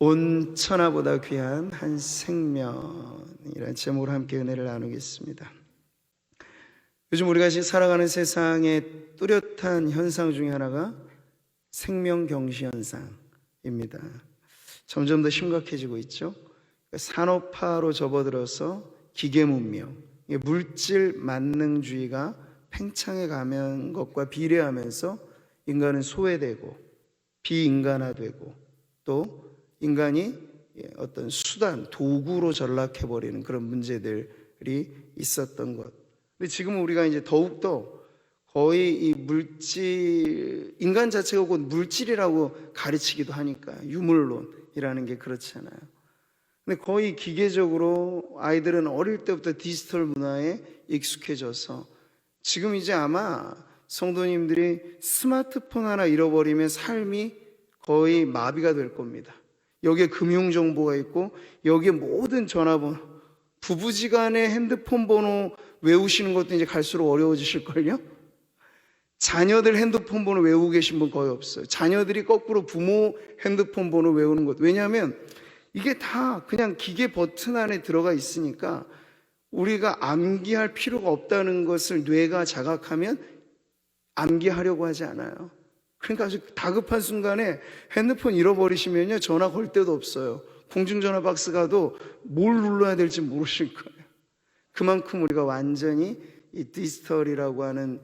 온 천하보다 귀한 한 생명이라는 제목으로 함께 은혜를 나누겠습니다. 요즘 우리가 지금 살아가는 세상의 뚜렷한 현상 중에 하나가 생명경시 현상입니다. 점점 더 심각해지고 있죠. 산업화로 접어들어서 기계문명, 물질 만능주의가 팽창해 가는 것과 비례하면서 인간은 소외되고 비인간화되고 또 인간이 어떤 수단, 도구로 전락해버리는 그런 문제들이 있었던 것. 근데 지금 우리가 이제 더욱더 거의 이 물질, 인간 자체가 곧 물질이라고 가르치기도 하니까, 유물론이라는 게 그렇잖아요. 근데 거의 기계적으로 아이들은 어릴 때부터 디지털 문화에 익숙해져서 지금 이제 아마 성도님들이 스마트폰 하나 잃어버리면 삶이 거의 마비가 될 겁니다. 여기에 금융정보가 있고 여기에 모든 전화번호, 부부지간에 핸드폰 번호 외우시는 것도 이제 갈수록 어려워지실걸요? 자녀들 핸드폰 번호 외우고 계신 분 거의 없어요. 자녀들이 거꾸로 부모 핸드폰 번호 외우는 것. 왜냐하면 이게 다 그냥 기계 버튼 안에 들어가 있으니까 우리가 암기할 필요가 없다는 것을 뇌가 자각하면 암기하려고 하지 않아요. 그러니까 아주 다급한 순간에 핸드폰 잃어버리시면요, 전화 걸 데도 없어요. 공중전화 박스 가도 뭘 눌러야 될지 모르실 거예요. 그만큼 우리가 완전히 이 디지털이라고 하는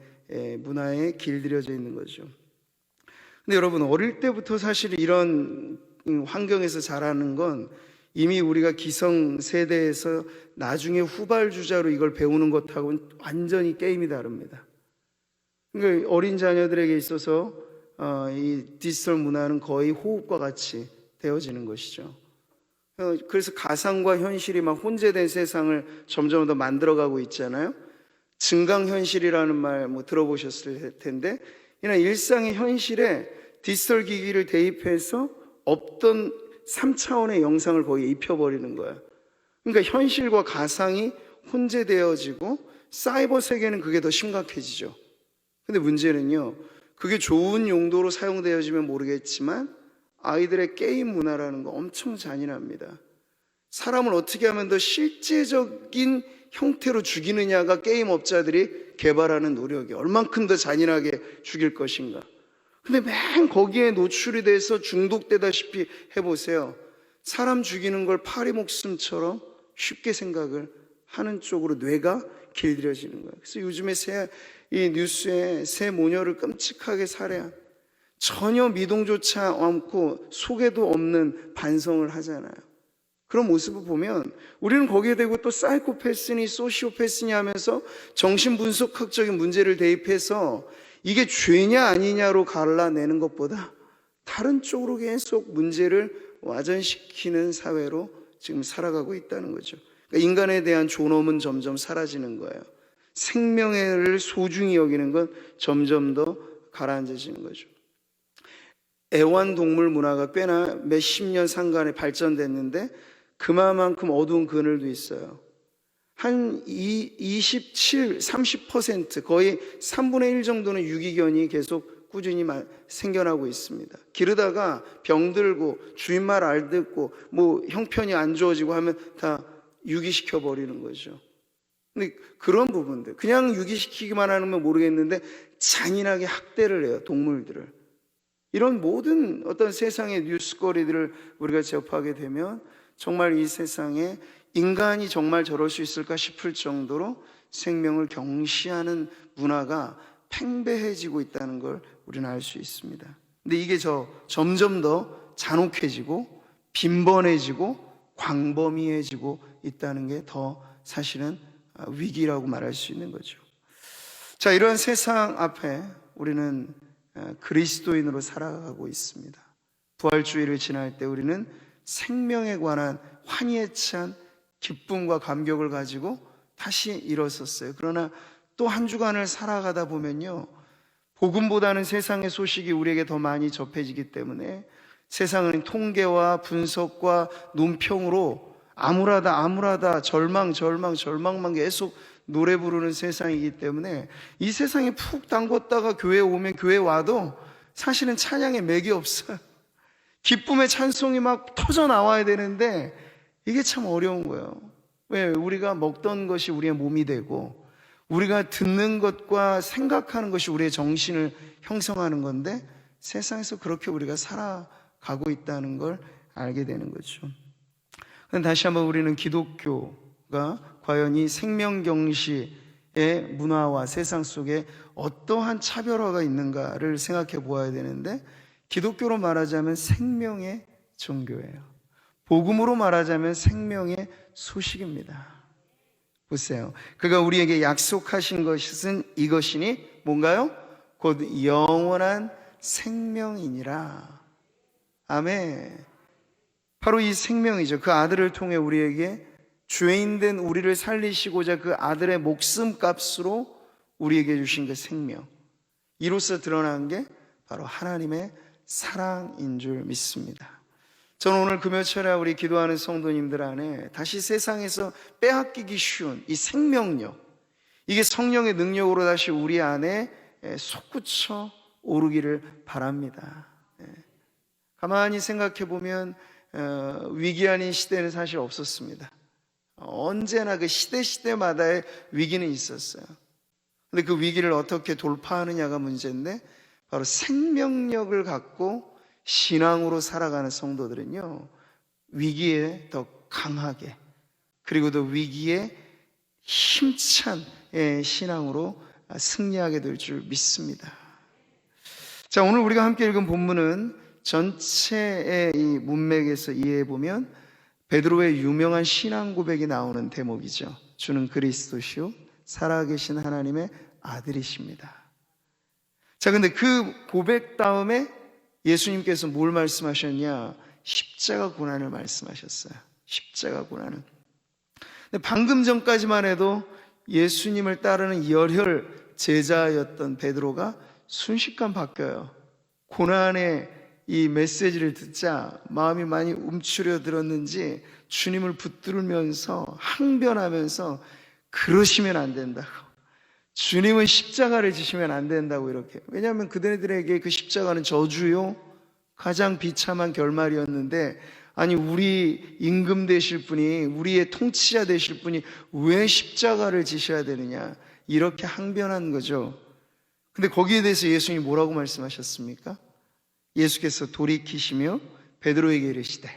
문화에 길들여져 있는 거죠. 근데 여러분, 어릴 때부터 사실 이런 환경에서 자라는 건 이미 우리가 기성세대에서 나중에 후발주자로 이걸 배우는 것하고는 완전히 게임이 다릅니다. 그러니까 어린 자녀들에게 있어서 이 디지털 문화는 거의 호흡과 같이 되어지는 것이죠. 그래서 가상과 현실이 막 혼재된 세상을 점점 더 만들어가고 있잖아요. 증강현실이라는 말 들어보셨을 텐데, 이런 일상의 현실에 디지털 기기를 대입해서 없던 3차원의 영상을 거기에 입혀버리는 거예요. 그러니까 현실과 가상이 혼재되어지고 사이버 세계는 그게 더 심각해지죠. 근데 문제는요, 그게 좋은 용도로 사용되어지면 모르겠지만 아이들의 게임 문화라는 거 엄청 잔인합니다. 사람을 어떻게 하면 더 실제적인 형태로 죽이느냐가 게임 업자들이 개발하는 노력이 얼만큼 더 잔인하게 죽일 것인가. 근데 맨 거기에 노출이 돼서 중독되다시피 해보세요. 사람 죽이는 걸 파리 목숨처럼 쉽게 생각을 하는 쪽으로 뇌가 길들여지는 거예요. 그래서 요즘에 이 뉴스에 새 모녀를 끔찍하게 살해한, 전혀 미동조차 않고 속에도 없는 반성을 하잖아요. 그런 모습을 보면 우리는 거기에 대고 또 사이코패스니 소시오패스니 하면서 정신분석학적인 문제를 대입해서 이게 죄냐 아니냐로 갈라내는 것보다 다른 쪽으로 계속 문제를 와전시키는 사회로 지금 살아가고 있다는 거죠. 그러니까 인간에 대한 존엄은 점점 사라지는 거예요. 생명을 소중히 여기는 건 점점 더 가라앉아지는 거죠. 애완동물 문화가 꽤나 몇십 년 상간에 발전됐는데 그만큼 어두운 그늘도 있어요. 한 27, 30% 거의 3분의 1 정도는 유기견이 계속 꾸준히 생겨나고 있습니다. 기르다가 병들고 주인 말 안 듣고 형편이 안 좋아지고 하면 다 유기시켜 버리는 거죠. 근데 그런 부분들, 그냥 유기시키기만 하면 모르겠는데 잔인하게 학대를 해요, 동물들을. 이런 모든 어떤 세상의 뉴스거리들을 우리가 접하게 되면 정말 이 세상에 인간이 정말 저럴 수 있을까 싶을 정도로 생명을 경시하는 문화가 팽배해지고 있다는 걸 우리는 알 수 있습니다. 근데 이게 점점 더 잔혹해지고 빈번해지고 광범위해지고 있다는 게 더 사실은 위기라고 말할 수 있는 거죠. 자, 이러한 세상 앞에 우리는 그리스도인으로 살아가고 있습니다. 부활주의를 지날 때 우리는 생명에 관한 환희에 찬 기쁨과 감격을 가지고 다시 일어섰어요. 그러나 또 한 주간을 살아가다 보면요, 복음보다는 세상의 소식이 우리에게 더 많이 접해지기 때문에 세상은 통계와 분석과 논평으로 암울하다 절망만 계속 노래 부르는 세상이기 때문에 이 세상에 푹 담궜다가 교회에 오면 교회 와도 사실은 찬양에 맥이 없어요. 기쁨의 찬송이 막 터져 나와야 되는데 이게 참 어려운 거예요. 왜? 우리가 먹던 것이 우리의 몸이 되고 우리가 듣는 것과 생각하는 것이 우리의 정신을 형성하는 건데 세상에서 그렇게 우리가 살아가고 있다는 걸 알게 되는 거죠. 다시 한번 우리는 기독교가 과연 이 생명경시의 문화와 세상 속에 어떠한 차별화가 있는가를 생각해 보아야 되는데, 기독교로 말하자면 생명의 종교예요. 복음으로 말하자면 생명의 소식입니다. 보세요. 그가 우리에게 약속하신 것은 이것이니 뭔가요? 곧 영원한 생명이니라. 아멘. 바로 이 생명이죠. 그 아들을 통해 우리에게 죄인된 우리를 살리시고자 그 아들의 목숨값으로 우리에게 주신 그 생명, 이로써 드러난 게 바로 하나님의 사랑인 줄 믿습니다. 저는 오늘 금요철에 우리 기도하는 성도님들 안에 다시 세상에서 빼앗기기 쉬운 이 생명력, 이게 성령의 능력으로 다시 우리 안에 솟구쳐 오르기를 바랍니다. 가만히 생각해 보면 위기 아닌 시대는 사실 없었습니다. 언제나 그 시대마다의 위기는 있었어요. 근데 그 위기를 어떻게 돌파하느냐가 문제인데, 바로 생명력을 갖고 신앙으로 살아가는 성도들은요, 위기에 더 강하게, 그리고 더 위기에 힘찬 신앙으로 승리하게 될 줄 믿습니다. 자, 오늘 우리가 함께 읽은 본문은 전체의 이 문맥에서 이해해 보면 베드로의 유명한 신앙 고백이 나오는 대목이죠. 주는 그리스도시요 살아계신 하나님의 아들이십니다. 자, 근데 그 고백 다음에 예수님께서 뭘 말씀하셨냐? 십자가 고난을 말씀하셨어요. 십자가 고난을. 근데 방금 전까지만 해도 예수님을 따르는 열혈 제자였던 베드로가 순식간 바뀌어요. 고난의 이 메시지를 듣자 마음이 많이 움츠려들었는지 주님을 붙들면서 항변하면서 그러시면 안 된다고, 주님은 십자가를 지시면 안 된다고, 이렇게. 왜냐하면 그들에게 그 십자가는 저주요 가장 비참한 결말이었는데, 아니 우리 임금 되실 분이, 우리의 통치자 되실 분이 왜 십자가를 지셔야 되느냐, 이렇게 항변한 거죠. 근데 거기에 대해서 예수님이 뭐라고 말씀하셨습니까? 예수께서 돌이키시며 베드로에게 이르시되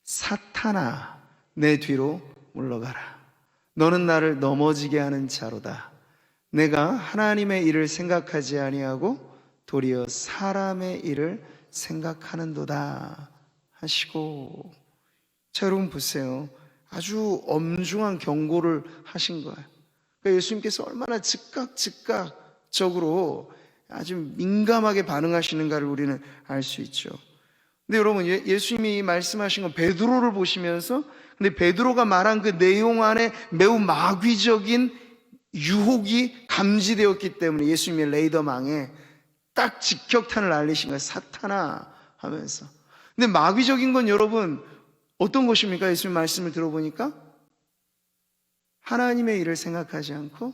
사탄아 내 뒤로 물러가라. 너는 나를 넘어지게 하는 자로다. 내가 하나님의 일을 생각하지 아니하고 도리어 사람의 일을 생각하는도다 하시고. 자, 여러분 보세요. 아주 엄중한 경고를 하신 거예요. 그러니까 예수님께서 얼마나 즉각적으로 아주 민감하게 반응하시는가를 우리는 알 수 있죠. 근데 여러분, 예수님이 말씀하신 건 베드로를 보시면서, 근데 베드로가 말한 그 내용 안에 매우 마귀적인 유혹이 감지되었기 때문에 예수님의 레이더망에 딱 직격탄을 날리신 거예요. 사탄아 하면서. 근데 마귀적인 건 여러분 어떤 것입니까? 예수님 말씀을 들어보니까 하나님의 일을 생각하지 않고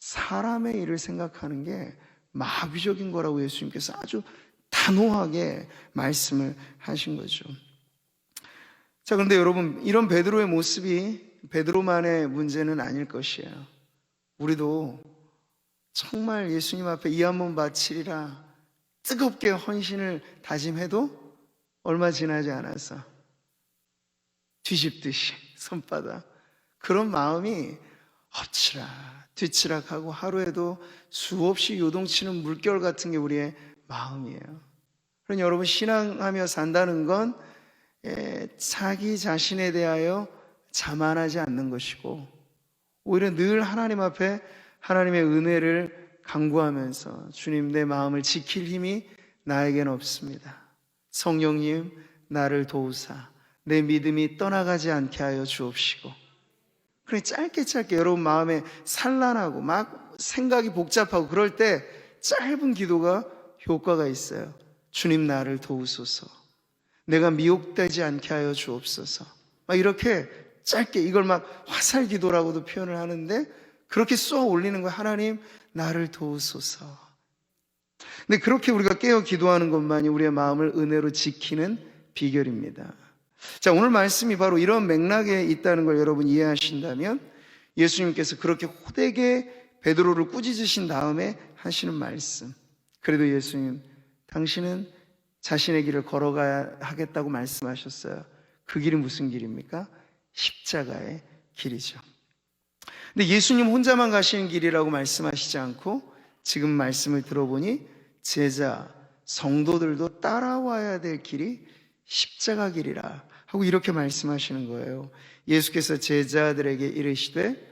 사람의 일을 생각하는 게 마귀적인 거라고 예수님께서 아주 단호하게 말씀을 하신 거죠. 자, 그런데 여러분, 이런 베드로의 모습이 베드로만의 문제는 아닐 것이에요. 우리도 정말 예수님 앞에 이 한 번 바치리라 뜨겁게 헌신을 다짐해도 얼마 지나지 않아서 뒤집듯이 손바닥, 그런 마음이 엎치락 뒤치락하고 하루에도 수없이 요동치는 물결 같은 게 우리의 마음이에요. 그러니 여러분, 신앙하며 산다는 건 자기 자신에 대하여 자만하지 않는 것이고, 오히려 늘 하나님 앞에 하나님의 은혜를 간구하면서 주님, 내 마음을 지킬 힘이 나에겐 없습니다. 성령님, 나를 도우사 내 믿음이 떠나가지 않게 하여 주옵시고. 그래, 짧게 여러분 마음에 산란하고 막 생각이 복잡하고 그럴 때 짧은 기도가 효과가 있어요. 주님, 나를 도우소서. 내가 미혹되지 않게 하여 주옵소서. 막 이렇게 짧게, 이걸 막 화살 기도라고도 표현을 하는데 그렇게 쏘아 올리는 거예요. 하나님, 나를 도우소서. 근데 그렇게 우리가 깨어 기도하는 것만이 우리의 마음을 은혜로 지키는 비결입니다. 자, 오늘 말씀이 바로 이런 맥락에 있다는 걸 여러분 이해하신다면 예수님께서 그렇게 호되게 베드로를 꾸짖으신 다음에 하시는 말씀, 그래도 예수님, 당신은 자신의 길을 걸어가야 하겠다고 말씀하셨어요. 그 길이 무슨 길입니까? 십자가의 길이죠. 근데 예수님 혼자만 가시는 길이라고 말씀하시지 않고 지금 말씀을 들어보니 제자, 성도들도 따라와야 될 길이 십자가 길이라 하고 이렇게 말씀하시는 거예요. 예수께서 제자들에게 이르시되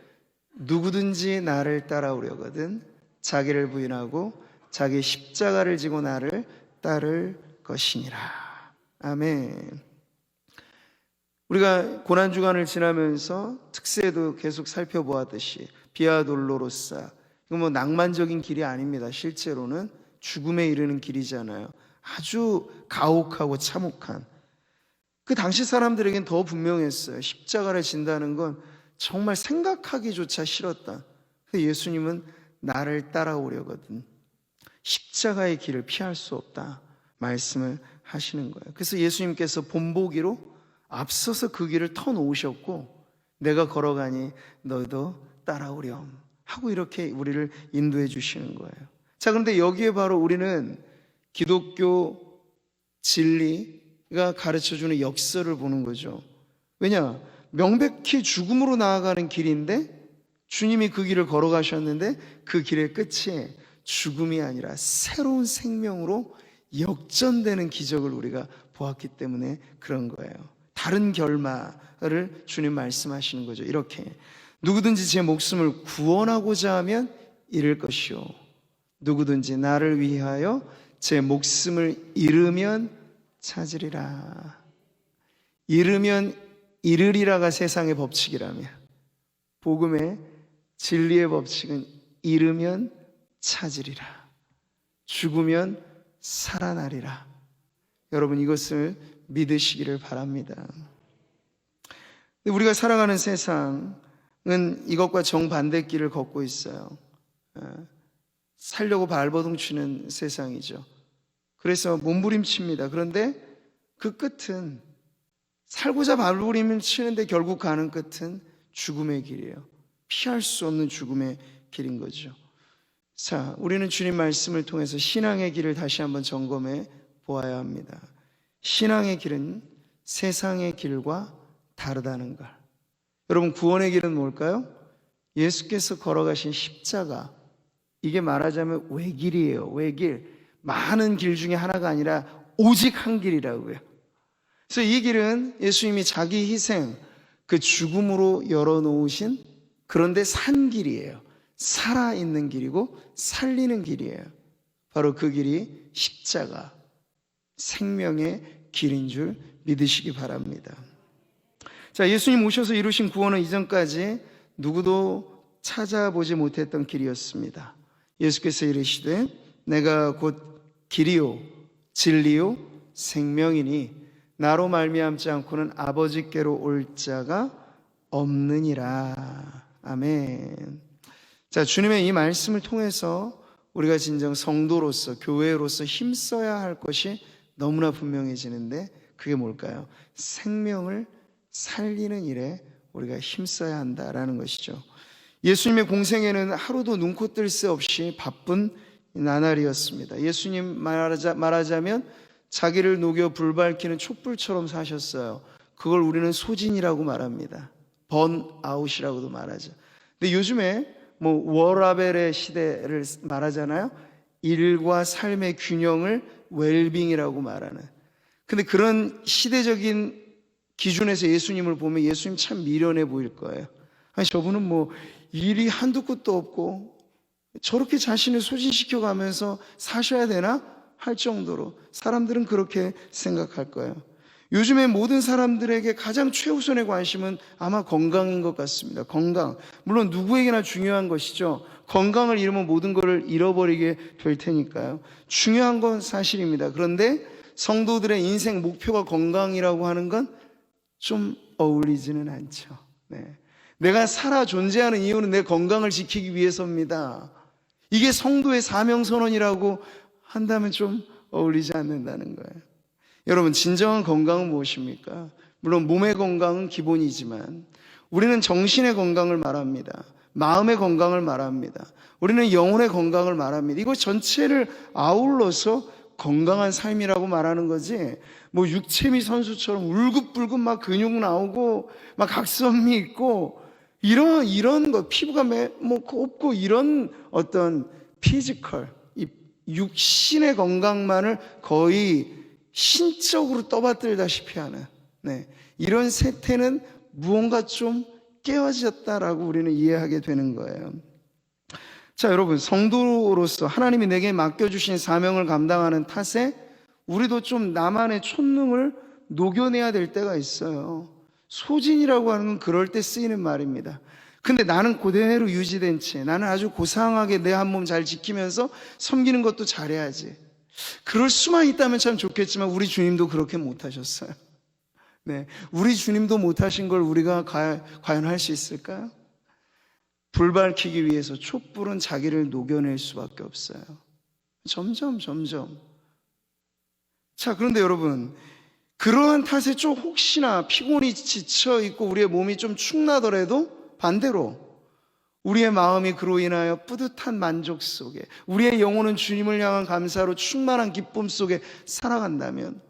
누구든지 나를 따라오려거든 자기를 부인하고 자기 십자가를 지고 나를 따를 것이니라. 아멘. 우리가 고난주간을 지나면서 특세도 계속 살펴보았듯이 비아 돌로로사, 이거 뭐 낭만적인 길이 아닙니다. 실제로는 죽음에 이르는 길이잖아요. 아주 가혹하고 참혹한. 그 당시 사람들에겐 더 분명했어요. 십자가를 진다는 건 정말 생각하기조차 싫었다. 예수님은 나를 따라오려거든 십자가의 길을 피할 수 없다 말씀을 하시는 거예요. 그래서 예수님께서 본보기로 앞서서 그 길을 터놓으셨고 내가 걸어가니 너도 따라오렴 하고 이렇게 우리를 인도해 주시는 거예요. 자, 그런데 여기에 바로 우리는 기독교 진리가 가르쳐주는 역설을 보는 거죠. 왜냐? 명백히 죽음으로 나아가는 길인데 주님이 그 길을 걸어가셨는데 그 길의 끝이 죽음이 아니라 새로운 생명으로 역전되는 기적을 우리가 보았기 때문에 그런 거예요. 다른 결말을 주님 말씀하시는 거죠. 이렇게 누구든지 제 목숨을 구원하고자 하면 잃을 것이요 누구든지 나를 위하여 제 목숨을 잃으면 찾으리라. 잃으면 잃으리라가 세상의 법칙이라면 복음의 진리의 법칙은 잃으면 찾으리라. 죽으면 살아나리라. 여러분 이것을 믿으시기를 바랍니다. 우리가 살아가는 세상은 이것과 정반대 길을 걷고 있어요. 살려고 발버둥 치는 세상이죠. 그래서 몸부림칩니다. 그런데 그 끝은 살고자 발버둥 치는데 결국 가는 끝은 죽음의 길이에요. 피할 수 없는 죽음의 길인 거죠. 자, 우리는 주님 말씀을 통해서 신앙의 길을 다시 한번 점검해 보아야 합니다. 신앙의 길은 세상의 길과 다르다는 걸. 여러분 구원의 길은 뭘까요? 예수께서 걸어가신 십자가. 이게 말하자면 외길이에요. 외길. 많은 길 중에 하나가 아니라 오직 한 길이라고요. 그래서 이 길은 예수님이 자기 희생, 그 죽음으로 열어놓으신 그런데 산 길이에요. 살아있는 길이고 살리는 길이에요. 바로 그 길이 십자가, 생명의 길인 줄 믿으시기 바랍니다. 자, 예수님 오셔서 이루신 구원은 이전까지 누구도 찾아보지 못했던 길이었습니다. 예수께서 이르시되 내가 곧 길이요 진리요 생명이니 나로 말미암지 않고는 아버지께로 올 자가 없느니라. 아멘. 자, 주님의 이 말씀을 통해서 우리가 진정 성도로서 교회로서 힘써야 할 것이 너무나 분명해지는데 그게 뭘까요? 생명을 살리는 일에 우리가 힘써야 한다라는 것이죠. 예수님의 공생애는 하루도 눈코 뜰 새 없이 바쁜 나날이었습니다. 예수님 말하자면 자기를 녹여 불 밝히는 촛불처럼 사셨어요. 그걸 우리는 소진이라고 말합니다. 번아웃이라고도 말하죠. 근데 요즘에 워라벨의 시대를 말하잖아요. 일과 삶의 균형을 웰빙이라고 말하는. 근데 그런 시대적인 기준에서 예수님을 보면 예수님 참 미련해 보일 거예요. 아니 저분은 일이 한두 끝도 없고 저렇게 자신을 소진시켜 가면서 사셔야 되나? 할 정도로 사람들은 그렇게 생각할 거예요. 요즘에 모든 사람들에게 가장 최우선의 관심은 아마 건강인 것 같습니다. 건강. 물론 누구에게나 중요한 것이죠. 건강을 잃으면 모든 것을 잃어버리게 될 테니까요. 중요한 건 사실입니다. 그런데 성도들의 인생 목표가 건강이라고 하는 건 좀 어울리지는 않죠. 네. 내가 살아 존재하는 이유는 내 건강을 지키기 위해서입니다. 이게 성도의 사명선언이라고 한다면 좀 어울리지 않는다는 거예요. 여러분, 진정한 건강은 무엇입니까? 물론 몸의 건강은 기본이지만 우리는 정신의 건강을 말합니다. 마음의 건강을 말합니다. 우리는 영혼의 건강을 말합니다. 이거 전체를 아울러서 건강한 삶이라고 말하는 거지, 뭐 육체미 선수처럼 울긋불긋 막 근육 나오고 막 각선미 있고 이런 거, 피부가 뭐 곱고 이런 어떤 피지컬, 이 육신의 건강만을 거의 신적으로 떠받들다시피 하는, 이런 세태는 무언가 좀 깨어졌다라고 우리는 이해하게 되는 거예요. 자, 여러분, 성도로서 하나님이 내게 맡겨주신 사명을 감당하는 탓에 우리도 좀 나만의 촌능을 녹여내야 될 때가 있어요. 소진이라고 하는 건 그럴 때 쓰이는 말입니다. 근데 나는 그대로 유지된 채, 나는 아주 고상하게 내 한 몸 잘 지키면서 섬기는 것도 잘해야지. 그럴 수만 있다면 참 좋겠지만 우리 주님도 그렇게 못하셨어요. 우리 주님도 못하신 걸 우리가 과연 할 수 있을까요? 불 밝히기 위해서 촛불은 자기를 녹여낼 수밖에 없어요. 점점. 자, 그런데 여러분, 그러한 탓에 좀 혹시나 피곤이 지쳐 있고 우리의 몸이 좀 축나더라도 반대로 우리의 마음이 그로 인하여 뿌듯한 만족 속에, 우리의 영혼은 주님을 향한 감사로 충만한 기쁨 속에 살아간다면,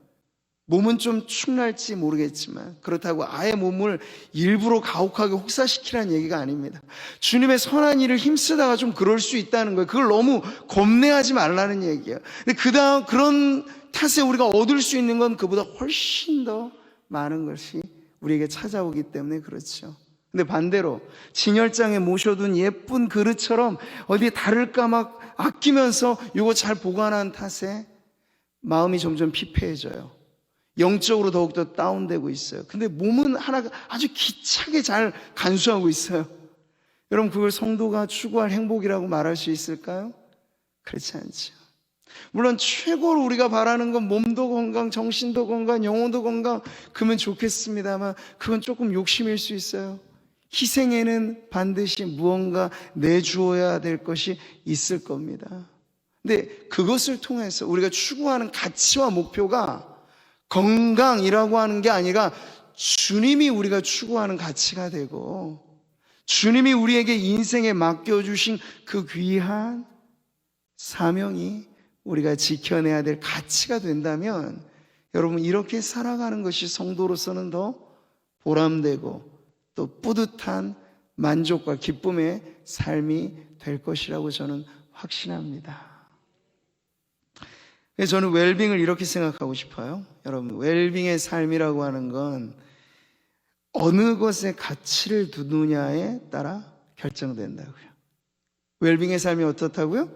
몸은 좀 축날지 모르겠지만 그렇다고 아예 몸을 일부러 가혹하게 혹사시키라는 얘기가 아닙니다. 주님의 선한 일을 힘쓰다가 좀 그럴 수 있다는 거예요. 그걸 너무 겁내하지 말라는 얘기예요. 근데 그런 탓에 우리가 얻을 수 있는 건 그보다 훨씬 더 많은 것이 우리에게 찾아오기 때문에 그렇죠. 근데 반대로 진열장에 모셔둔 예쁜 그릇처럼 어디에 다를까 막 아끼면서 이거 잘 보관한 탓에 마음이 점점 피폐해져요. 영적으로 더욱더 다운되고 있어요. 근데 몸은 하나가 아주 기차게 잘 간수하고 있어요. 여러분, 그걸 성도가 추구할 행복이라고 말할 수 있을까요? 그렇지 않죠. 물론 최고로 우리가 바라는 건 몸도 건강, 정신도 건강, 영혼도 건강, 그러면 좋겠습니다만 그건 조금 욕심일 수 있어요. 희생에는 반드시 무언가 내주어야 될 것이 있을 겁니다. 근데 그것을 통해서 우리가 추구하는 가치와 목표가 건강이라고 하는 게 아니라 주님이 우리가 추구하는 가치가 되고, 주님이 우리에게 인생에 맡겨주신 그 귀한 사명이 우리가 지켜내야 될 가치가 된다면, 여러분, 이렇게 살아가는 것이 성도로서는 더 보람되고 또 뿌듯한 만족과 기쁨의 삶이 될 것이라고 저는 확신합니다. 저는 웰빙을 이렇게 생각하고 싶어요. 여러분, 웰빙의 삶이라고 하는 건 어느 것에 가치를 두느냐에 따라 결정된다고요. 웰빙의 삶이 어떻다고요?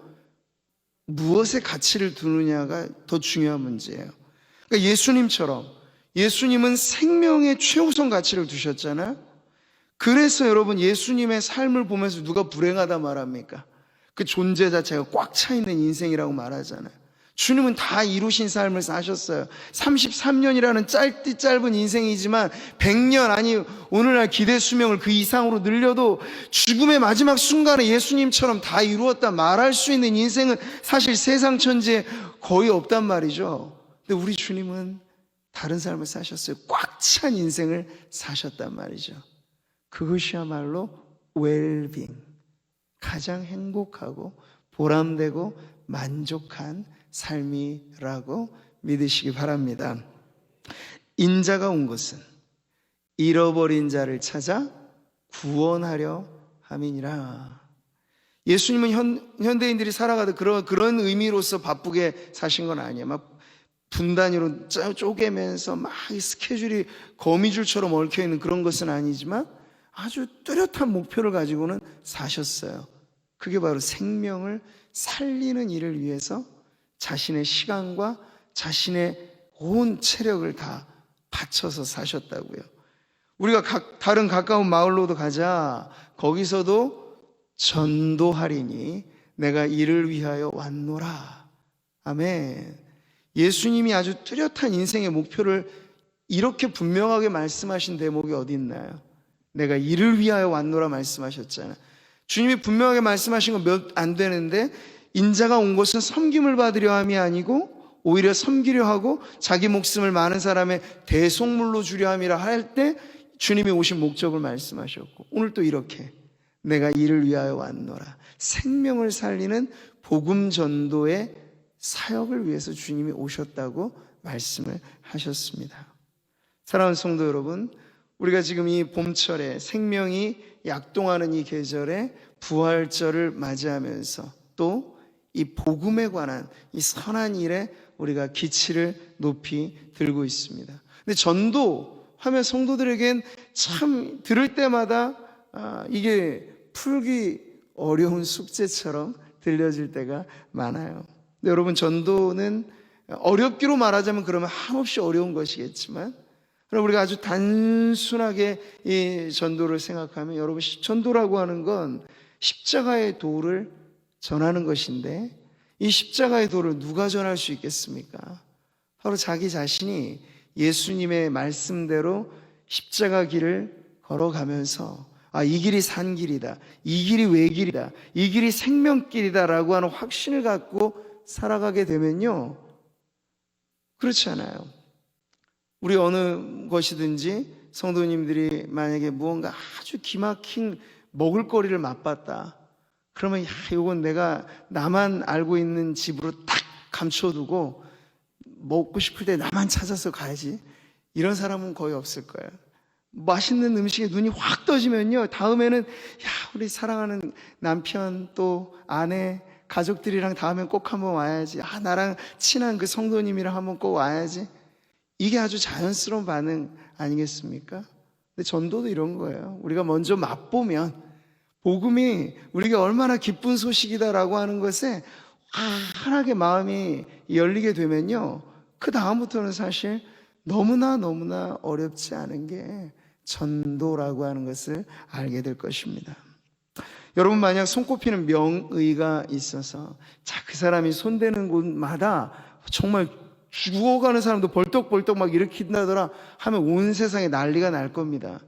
무엇에 가치를 두느냐가 더 중요한 문제예요. 그러니까 예수님처럼, 예수님은 생명의 최우선 가치를 두셨잖아요. 그래서 여러분, 예수님의 삶을 보면서 누가 불행하다 말합니까? 그 존재 자체가 꽉 차 있는 인생이라고 말하잖아요. 주님은 다 이루신 삶을 사셨어요. 33년이라는 짧은 인생이지만 100년, 아니 오늘날 기대 수명을 그 이상으로 늘려도 죽음의 마지막 순간에 예수님처럼 다 이루었다 말할 수 있는 인생은 사실 세상 천지에 거의 없단 말이죠. 근데 우리 주님은 다른 삶을 사셨어요. 꽉 찬 인생을 사셨단 말이죠. 그것이야말로 웰빙, 가장 행복하고 보람되고 만족한 삶이라고 믿으시기 바랍니다. 인자가 온 것은 잃어버린 자를 찾아 구원하려 함이니라. 예수님은 현대인들이 살아가듯 그런 의미로서 바쁘게 사신 건 아니에요. 막 분단위로 쪼개면서 막 스케줄이 거미줄처럼 얽혀있는 그런 것은 아니지만 아주 뚜렷한 목표를 가지고는 사셨어요. 그게 바로 생명을 살리는 일을 위해서 자신의 시간과 자신의 온 체력을 다 바쳐서 사셨다고요. 우리가 다른 가까운 마을로도 가자. 거기서도 전도하리니 내가 이를 위하여 왔노라. 아멘. 예수님이 아주 뚜렷한 인생의 목표를 이렇게 분명하게 말씀하신 대목이 어디 있나요? 내가 이를 위하여 왔노라 말씀하셨잖아요. 주님이 분명하게 말씀하신 건 몇 안 되는데, 인자가 온 것은 섬김을 받으려 함이 아니고 오히려 섬기려 하고 자기 목숨을 많은 사람의 대속물로 주려 함이라 할 때 주님이 오신 목적을 말씀하셨고, 오늘 또 이렇게 내가 이를 위하여 왔노라, 생명을 살리는 복음 전도의 사역을 위해서 주님이 오셨다고 말씀을 하셨습니다. 사랑하는 성도 여러분, 우리가 지금 이 봄철에 생명이 약동하는 이 계절에 부활절을 맞이하면서 또 이 복음에 관한 이 선한 일에 우리가 기치를 높이 들고 있습니다. 근데 전도 하면 성도들에겐 참 들을 때마다 이게 풀기 어려운 숙제처럼 들려질 때가 많아요. 근데 여러분, 전도는 어렵기로 말하자면 그러면 한없이 어려운 것이겠지만, 그럼 우리가 아주 단순하게 이 전도를 생각하면, 여러분, 전도라고 하는 건 십자가의 도를 전하는 것인데, 이 십자가의 도를 누가 전할 수 있겠습니까? 바로 자기 자신이 예수님의 말씀대로 십자가 길을 걸어가면서 이 길이 산 길이다, 이 길이 외길이다, 이 길이 생명길이다 라고 하는 확신을 갖고 살아가게 되면요, 그렇지 않아요. 우리 어느 것이든지 성도님들이 만약에 무언가 아주 기막힌 먹을거리를 맛봤다, 그러면 이건 내가 나만 알고 있는 집으로 딱 감춰두고 먹고 싶을 때 나만 찾아서 가야지, 이런 사람은 거의 없을 거예요. 맛있는 음식에 눈이 확 떠지면요, 다음에는 우리 사랑하는 남편 또 아내 가족들이랑 다음엔 꼭 한번 와야지, 나랑 친한 그 성도님이랑 한번 꼭 와야지, 이게 아주 자연스러운 반응 아니겠습니까? 근데 전도도 이런 거예요. 우리가 먼저 맛보면, 복음이 우리가 얼마나 기쁜 소식이다라고 하는 것에 환하게 마음이 열리게 되면요, 그 다음부터는 사실 너무나 어렵지 않은 게 전도라고 하는 것을 알게 될 것입니다. 여러분, 만약 손꼽히는 명의가 있어서 그 사람이 손대는 곳마다 정말 죽어가는 사람도 벌떡벌떡 막 일으킨다더라 하면 온 세상에 난리가 날 겁니다.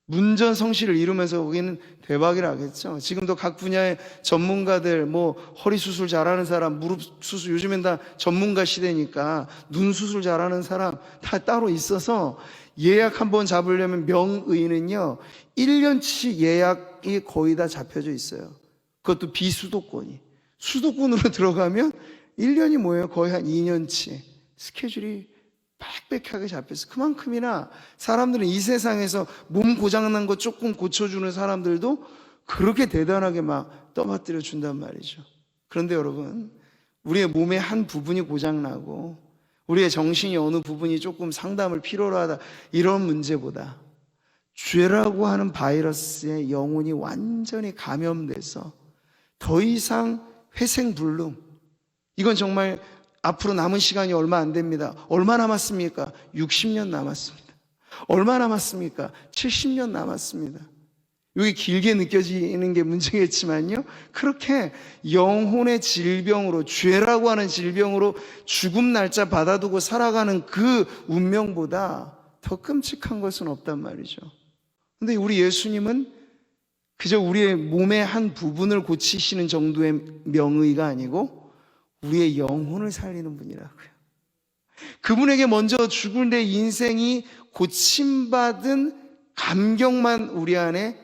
문전성시를 이루면서 거기는 대박이라 하겠죠. 지금도 각 분야의 전문가들, 허리 수술 잘하는 사람, 무릎 수술, 요즘엔 다 전문가 시대니까 눈 수술 잘하는 사람 다 따로 있어서 예약 한번 잡으려면 명의는요 1년치 예약이 거의 다 잡혀져 있어요. 그것도 비수도권이. 수도권으로 들어가면 1년이 뭐예요? 거의 한 2년치 스케줄이 빽빽하게 잡혀서, 그만큼이나 사람들은 이 세상에서 몸 고장난 거 조금 고쳐주는 사람들도 그렇게 대단하게 막 떠받들여 준단 말이죠. 그런데 여러분, 우리의 몸의 한 부분이 고장나고 우리의 정신이 어느 부분이 조금 상담을 필요로 하다, 이런 문제보다 죄라고 하는 바이러스에 영혼이 완전히 감염돼서 더 이상 회생불능, 이건 정말 앞으로 남은 시간이 얼마 안 됩니다. 얼마 남았습니까? 60년 남았습니다. 얼마 남았습니까? 70년 남았습니다. 이게 길게 느껴지는 게 문제겠지만요, 그렇게 영혼의 질병으로, 죄라고 하는 질병으로 죽음 날짜 받아두고 살아가는 그 운명보다 더 끔찍한 것은 없단 말이죠. 근데 우리 예수님은 그저 우리의 몸의 한 부분을 고치시는 정도의 명의가 아니고 우리의 영혼을 살리는 분이라고요. 그분에게 먼저 죽을 내 인생이 고침받은 감격만 우리 안에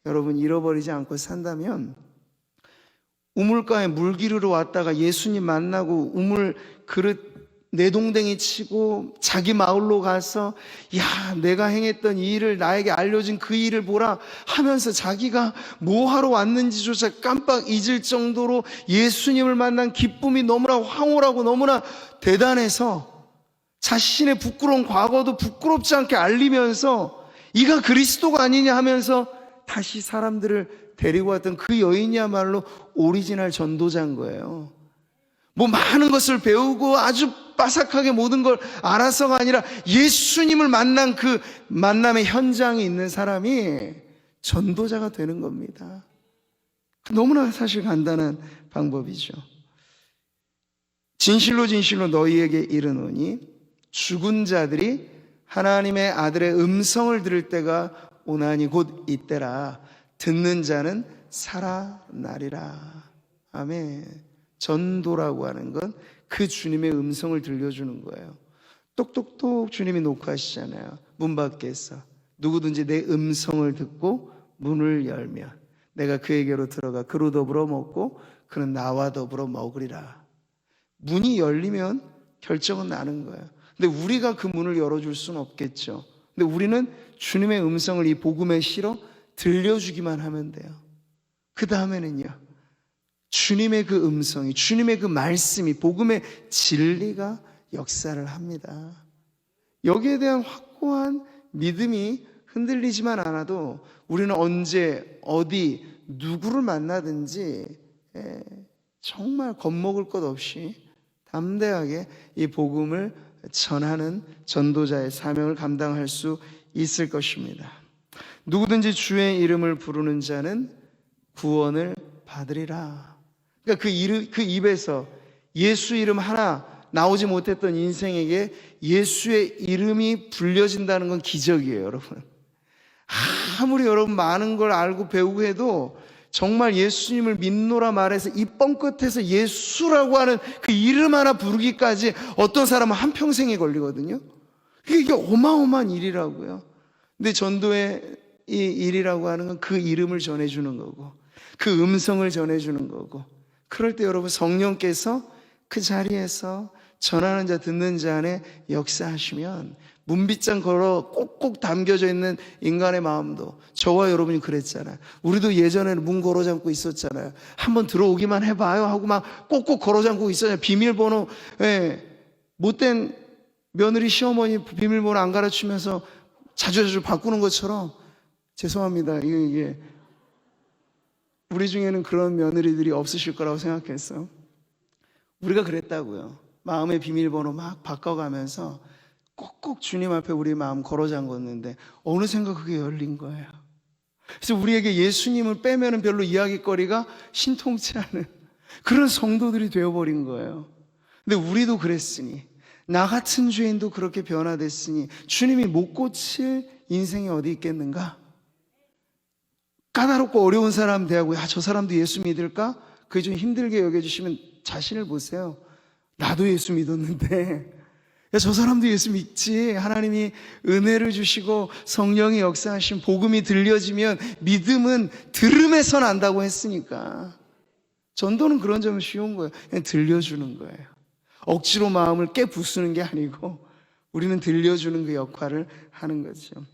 여러분 잃어버리지 않고 산다면, 우물가에 물 기르러 왔다가 예수님 만나고 우물 그릇 내동댕이 치고 자기 마을로 가서 내가 행했던 이 일을, 나에게 알려진 그 일을 보라 하면서 자기가 뭐 하러 왔는지조차 깜빡 잊을 정도로 예수님을 만난 기쁨이 너무나 황홀하고 너무나 대단해서 자신의 부끄러운 과거도 부끄럽지 않게 알리면서 이가 그리스도가 아니냐 하면서 다시 사람들을 데리고 왔던 그 여인이야말로 오리지널 전도자인 거예요. 많은 것을 배우고 아주 빠삭하게 모든 걸 알아서가 아니라 예수님을 만난 그 만남의 현장에 있는 사람이 전도자가 되는 겁니다. 너무나 사실 간단한 방법이죠. 진실로 너희에게 이르노니 죽은 자들이 하나님의 아들의 음성을 들을 때가 오나니 곧 이때라. 듣는 자는 살아나리라. 아멘. 전도라고 하는 건 그 주님의 음성을 들려주는 거예요. 똑똑똑 주님이 녹화하시잖아요. 문 밖에서 누구든지 내 음성을 듣고 문을 열면 내가 그에게로 들어가 그로 더불어 먹고 그는 나와 더불어 먹으리라. 문이 열리면 결정은 나는 거예요. 근데 우리가 그 문을 열어줄 수는 없겠죠. 근데 우리는 주님의 음성을 이 복음에 실어 들려주기만 하면 돼요. 그 다음에는요, 주님의 그 음성이, 주님의 그 말씀이, 복음의 진리가 역사를 합니다. 여기에 대한 확고한 믿음이 흔들리지만 않아도 우리는 언제 어디 누구를 만나든지 정말 겁먹을 것 없이 담대하게 이 복음을 전하는 전도자의 사명을 감당할 수 있을 것입니다. 누구든지 주의 이름을 부르는 자는 구원을 받으리라. 그러니까 그 입에서 예수 이름 하나 나오지 못했던 인생에게 예수의 이름이 불려진다는 건 기적이에요, 여러분. 아무리 여러분 많은 걸 알고 배우고 해도 정말 예수님을 믿노라 말해서 입 뻥끗해서 예수라고 하는 그 이름 하나 부르기까지 어떤 사람은 한평생이 걸리거든요. 이게 어마어마한 일이라고요. 근데 전도의 이 일이라고 하는 건 그 이름을 전해주는 거고 그 음성을 전해주는 거고, 그럴 때 여러분 성령께서 그 자리에서 전하는 자 듣는 자 안에 역사하시면 문빗장 걸어 꼭꼭 담겨져 있는 인간의 마음도, 저와 여러분이 그랬잖아요. 우리도 예전에는 문 걸어 잠고 있었잖아요. 한번 들어오기만 해봐요 하고 막 꼭꼭 걸어 잠고 있었잖아요. 비밀번호, 못된 며느리 시어머니 비밀번호 안 가르치면서 자주 바꾸는 것처럼. 죄송합니다. 이게 우리 중에는 그런 며느리들이 없으실 거라고 생각했어요. 우리가 그랬다고요. 마음의 비밀번호 막 바꿔가면서 꼭꼭 주님 앞에 우리 마음 걸어 잠궜는데 어느샌가 그게 열린 거예요. 그래서 우리에게 예수님을 빼면은 별로 이야기거리가 신통치 않은 그런 성도들이 되어버린 거예요. 근데 우리도 그랬으니, 나 같은 죄인도 그렇게 변화됐으니 주님이 못 고칠 인생이 어디 있겠는가? 까다롭고 어려운 사람 대하고 저 사람도 예수 믿을까? 그게 좀 힘들게 여겨주시면 자신을 보세요. 나도 예수 믿었는데 저 사람도 예수 믿지. 하나님이 은혜를 주시고 성령이 역사하신 복음이 들려지면 믿음은 들음에서 난다고 했으니까. 전도는 그런 점은 쉬운 거예요. 그냥 들려주는 거예요. 억지로 마음을 깨부수는 게 아니고 우리는 들려주는 그 역할을 하는 거죠.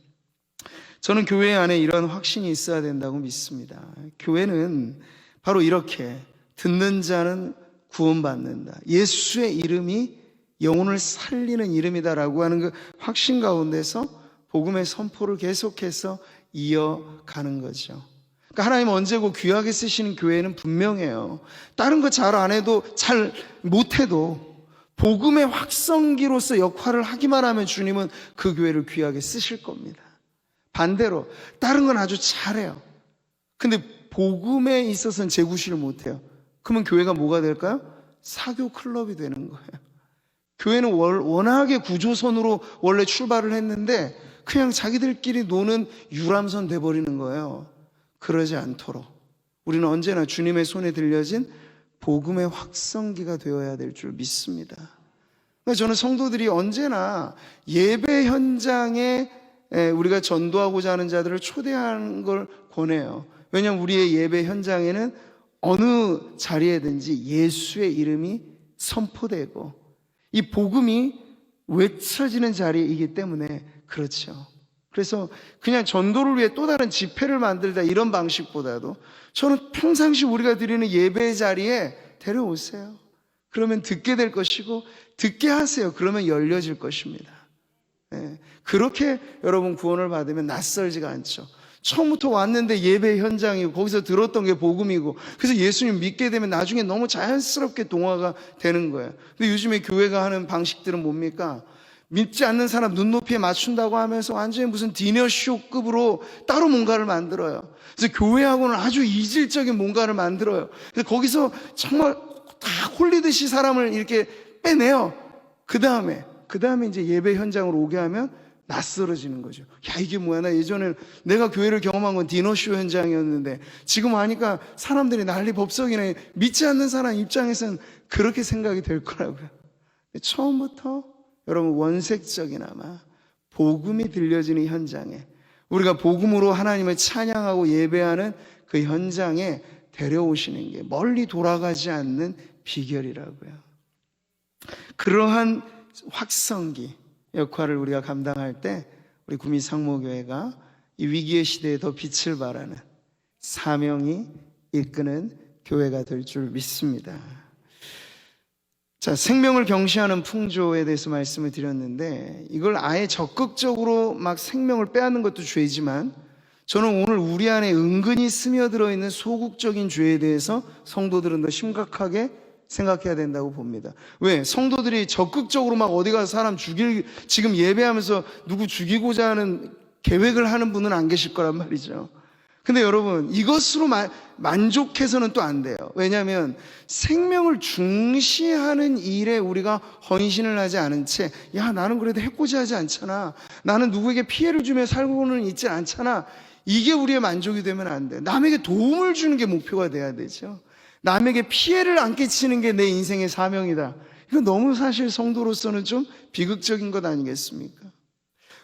저는 교회 안에 이런 확신이 있어야 된다고 믿습니다. 교회는 바로 이렇게 듣는 자는 구원받는다, 예수의 이름이 영혼을 살리는 이름이다라고 하는 그 확신 가운데서 복음의 선포를 계속해서 이어가는 거죠. 그러니까 하나님 언제고 귀하게 쓰시는 교회는 분명해요. 다른 거 잘 안 해도, 잘 못해도 복음의 확성기로서 역할을 하기만 하면 주님은 그 교회를 귀하게 쓰실 겁니다. 반대로 다른 건 아주 잘해요. 근데 복음에 있어서는 제구실을 못해요. 그러면 교회가 뭐가 될까요? 사교 클럽이 되는 거예요. 교회는 워낙에 구조선으로 원래 출발을 했는데 그냥 자기들끼리 노는 유람선 돼버리는 거예요. 그러지 않도록 우리는 언제나 주님의 손에 들려진 복음의 확성기가 되어야 될 줄 믿습니다. 그러니까 저는 성도들이 언제나 예배 현장에 우리가 전도하고자 하는 자들을 초대하는 걸 권해요. 왜냐하면 우리의 예배 현장에는 어느 자리에든지 예수의 이름이 선포되고 이 복음이 외쳐지는 자리이기 때문에 그렇죠. 그래서 그냥 전도를 위해 또 다른 집회를 만들다 이런 방식보다도 저는 평상시 우리가 드리는 예배 자리에 데려오세요. 그러면 듣게 될 것이고 듣게 하세요. 그러면 열려질 것입니다. 그렇게 여러분 구원을 받으면 낯설지가 않죠. 처음부터 왔는데 예배 현장이고 거기서 들었던 게 복음이고 그래서 예수님 믿게 되면 나중에 너무 자연스럽게 동화가 되는 거예요. 근데 요즘에 교회가 하는 방식들은 뭡니까? 믿지 않는 사람 눈높이에 맞춘다고 하면서 완전히 무슨 디너쇼급으로 따로 뭔가를 만들어요. 그래서 교회하고는 아주 이질적인 뭔가를 만들어요. 그래서 거기서 정말 다 홀리듯이 사람을 이렇게 빼내요. 그 다음에 이제 예배 현장으로 오게 하면 낯설어지는 거죠. 야, 이게 뭐야? 나 예전에 내가 교회를 경험한 건 디너쇼 현장이었는데 지금 하니까 사람들이 난리 법석이네. 믿지 않는 사람 입장에서는 그렇게 생각이 될 거라고요. 처음부터 여러분 원색적이나마 복음이 들려지는 현장에, 우리가 복음으로 하나님을 찬양하고 예배하는 그 현장에 데려오시는 게 멀리 돌아가지 않는 비결이라고요. 그러한 확성기 역할을 우리가 감당할 때 우리 구미 상모교회가 이 위기의 시대에 더 빛을 발하는 사명이 이끄는 교회가 될 줄 믿습니다. 자, 생명을 경시하는 풍조에 대해서 말씀을 드렸는데, 이걸 아예 적극적으로 막 생명을 빼앗는 것도 죄지만, 저는 오늘 우리 안에 은근히 스며들어 있는 소극적인 죄에 대해서 성도들은 더 심각하게 생각해야 된다고 봅니다. 왜? 성도들이 적극적으로 막 어디 가서 사람 지금 예배하면서 누구 죽이고자 하는 계획을 하는 분은 안 계실 거란 말이죠. 근데 여러분, 이것으로 만족해서는 또 안 돼요. 왜냐하면 생명을 중시하는 일에 우리가 헌신을 하지 않은 채, 야, 나는 그래도 해코지 하지 않잖아, 나는 누구에게 피해를 주며 살고는 있지 않잖아, 이게 우리의 만족이 되면 안 돼. 남에게 도움을 주는 게 목표가 돼야 되죠. 남에게 피해를 안 끼치는 게 내 인생의 사명이다. 이거 너무 사실 성도로서는 좀 비극적인 것 아니겠습니까?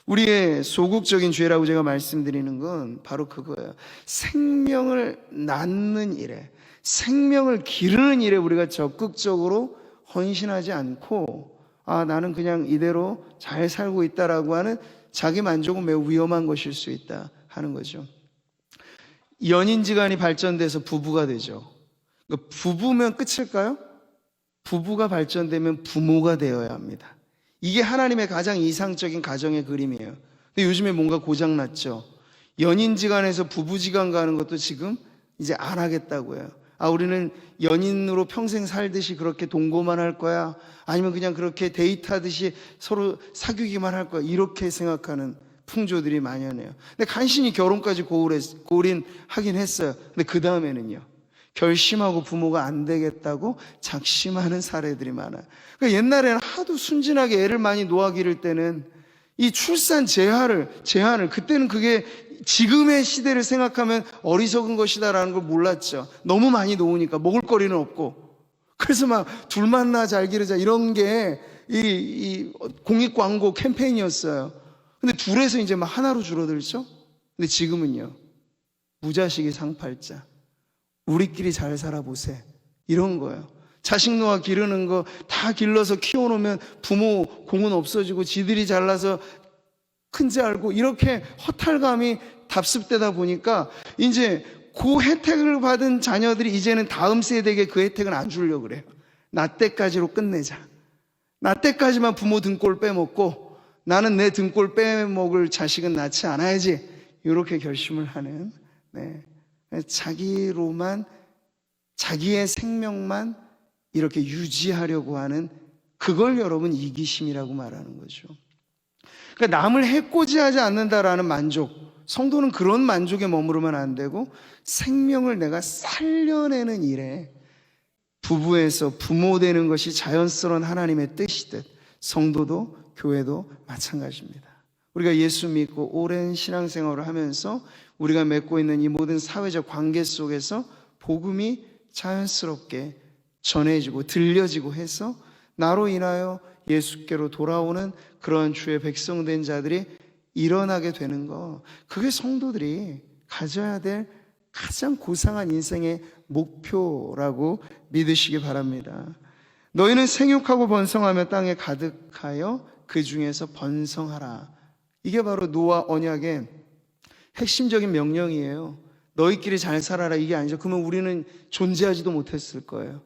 우리의 소극적인 죄라고 제가 말씀드리는 건 바로 그거예요. 생명을 낳는 일에, 생명을 기르는 일에 우리가 적극적으로 헌신하지 않고, 아, 나는 그냥 이대로 잘 살고 있다라고 하는 자기 만족은 매우 위험한 것일 수 있다 하는 거죠. 연인지간이 발전돼서 부부가 되죠. 부부면 끝일까요? 부부가 발전되면 부모가 되어야 합니다. 이게 하나님의 가장 이상적인 가정의 그림이에요. 근데 요즘에 뭔가 고장났죠. 연인지간에서 부부지간 가는 것도 지금 이제 안 하겠다고요. 아, 우리는 연인으로 평생 살듯이 그렇게 동거만 할 거야, 아니면 그냥 그렇게 데이트하듯이 서로 사귀기만 할 거야, 이렇게 생각하는 풍조들이 만연해요. 근데 간신히 결혼까지 고린하긴 했어요. 근데 그 다음에는요, 결심하고 부모가 안 되겠다고 작심하는 사례들이 많아요. 그러니까 옛날에는 하도 순진하게 애를 많이 놓아 기를 때는 이 출산 제한을, 그때는 그게 지금의 시대를 생각하면 어리석은 것이다라는 걸 몰랐죠. 너무 많이 놓으니까 먹을 거리는 없고. 그래서 막 둘만 나 잘 기르자, 이런 게 이 공익 광고 캠페인이었어요. 근데 둘에서 이제 막 하나로 줄어들죠. 근데 지금은요, 무자식이 상팔자, 우리끼리 잘 살아보세, 이런 거예요. 자식 놓아 기르는 거 다 길러서 키워놓으면 부모 공은 없어지고 지들이 잘나서 큰지 알고, 이렇게 허탈감이 답습되다 보니까 이제 그 혜택을 받은 자녀들이 이제는 다음 세대에게 그 혜택은 안 주려고 그래요. 나 때까지로 끝내자, 나 때까지만 부모 등골 빼먹고 나는 내 등골 빼먹을 자식은 낳지 않아야지, 이렇게 결심을 하는, 자기로만, 자기의 생명만 이렇게 유지하려고 하는, 그걸 여러분 이기심이라고 말하는 거죠. 그러니까 남을 해코지하지 않는다라는 만족, 성도는 그런 만족에 머무르면 안 되고, 생명을 내가 살려내는 일에, 부부에서 부모 되는 것이 자연스러운 하나님의 뜻이듯 성도도 교회도 마찬가지입니다. 우리가 예수 믿고 오랜 신앙생활을 하면서 우리가 맺고 있는 이 모든 사회적 관계 속에서 복음이 자연스럽게 전해지고 들려지고 해서 나로 인하여 예수께로 돌아오는 그러한 주의 백성된 자들이 일어나게 되는 거, 그게 성도들이 가져야 될 가장 고상한 인생의 목표라고 믿으시기 바랍니다. 너희는 생육하고 번성하며 땅에 가득하여 그 중에서 번성하라. 이게 바로 노아 언약의 핵심적인 명령이에요. 너희끼리 잘 살아라, 이게 아니죠. 그러면 우리는 존재하지도 못했을 거예요.